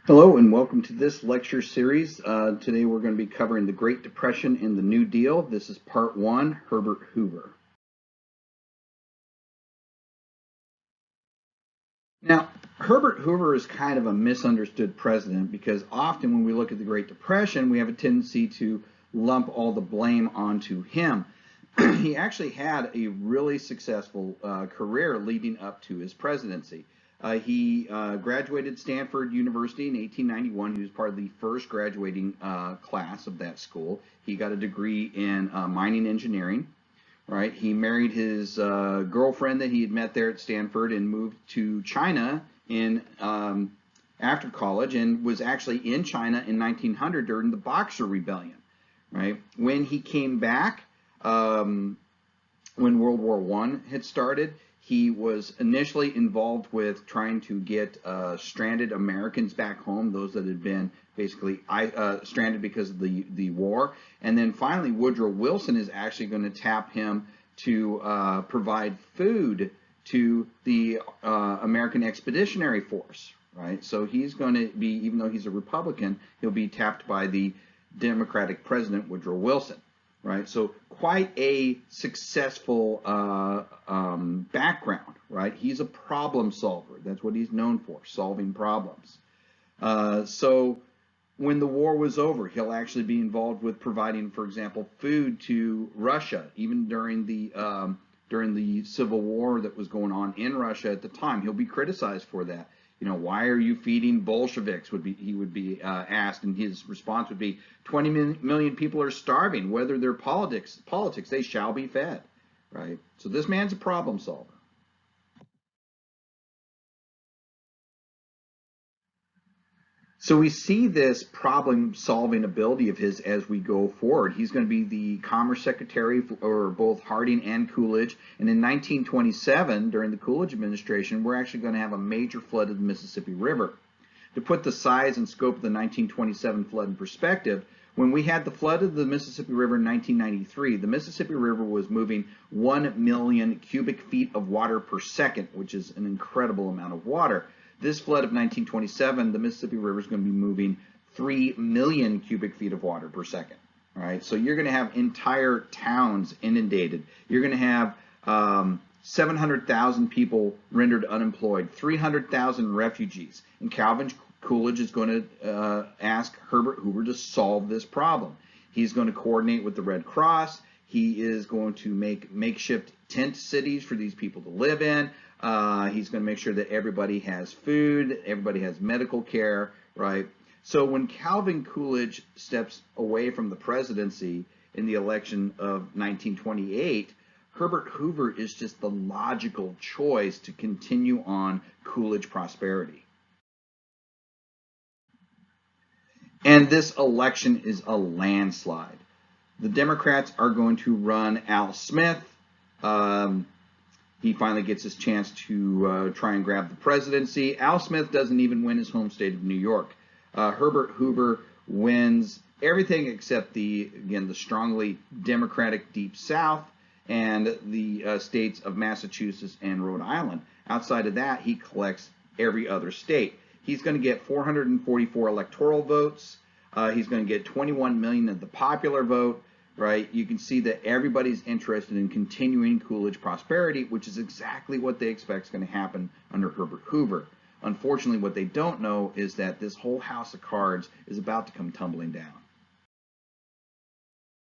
Hello and welcome to this lecture series. Today we're going to be covering the Great Depression and the New Deal. This is part one, Herbert Hoover. Now, Herbert Hoover is kind of a misunderstood president because often when we look at the Great Depression, we have a tendency to lump all the blame onto him. He actually had a really successful career leading up to his presidency. He graduated Stanford University in 1891. He was part of the first graduating class of that school. He got a degree in mining engineering. Right, he married his girlfriend that he had met there at Stanford and moved to China in after college, and was actually in China in 1900 during the Boxer Rebellion. Right, when he came back, when World War I had started, he was initially involved with trying to get stranded Americans back home, those that had been basically stranded because of the war. And then finally, Woodrow Wilson is actually going to tap him to provide food to the American Expeditionary Force, right? So he's going to be, even though he's a Republican, he'll be tapped by the Democratic President Woodrow Wilson. Right, so quite a successful background, right? He's a problem solver. That's what he's known for, solving problems. So when the war was over, he'll actually be involved with providing, for example, food to Russia, even during the Civil War that was going on in Russia at the time. He'll be criticized for that. You know, why are you feeding Bolsheviks? He would be asked, and his response would be, 20 million people are starving. Whether they're politics, they shall be fed. Right? So this man's a problem solver. So we see this problem-solving ability of his as we go forward. He's going to be the Commerce Secretary for both Harding and Coolidge. And in 1927, during the Coolidge administration, we're actually going to have a major flood of the Mississippi River. To put the size and scope of the 1927 flood in perspective, when we had the flood of the Mississippi River in 1993, the Mississippi River was moving 1 million cubic feet of water per second, which is an incredible amount of water. This flood of 1927, the Mississippi River is going to be moving 3 million cubic feet of water per second. All right, so you're going to have entire towns inundated. You're going to have 700,000 people rendered unemployed, 300,000 refugees. And Calvin Coolidge is going to ask Herbert Hoover to solve this problem. He's going to coordinate with the Red Cross. He is going to make makeshift tent cities for these people to live in. He's going to make sure that everybody has food, everybody has medical care, right? So when Calvin Coolidge steps away from the presidency in the election of 1928, Herbert Hoover is just the logical choice to continue on Coolidge prosperity. And this election is a landslide. The Democrats are going to run Al Smith. He finally gets his chance to try and grab the presidency. Al Smith doesn't even win his home state of New York. Herbert Hoover wins everything except the strongly Democratic Deep South and the states of Massachusetts and Rhode Island. Outside of that, he collects every other state. He's going to get 444 electoral votes. He's going to get 21 million of the popular vote. Right? You can see that everybody's interested in continuing Coolidge prosperity, which is exactly what they expect is going to happen under Herbert Hoover. Unfortunately, what they don't know is that this whole house of cards is about to come tumbling down.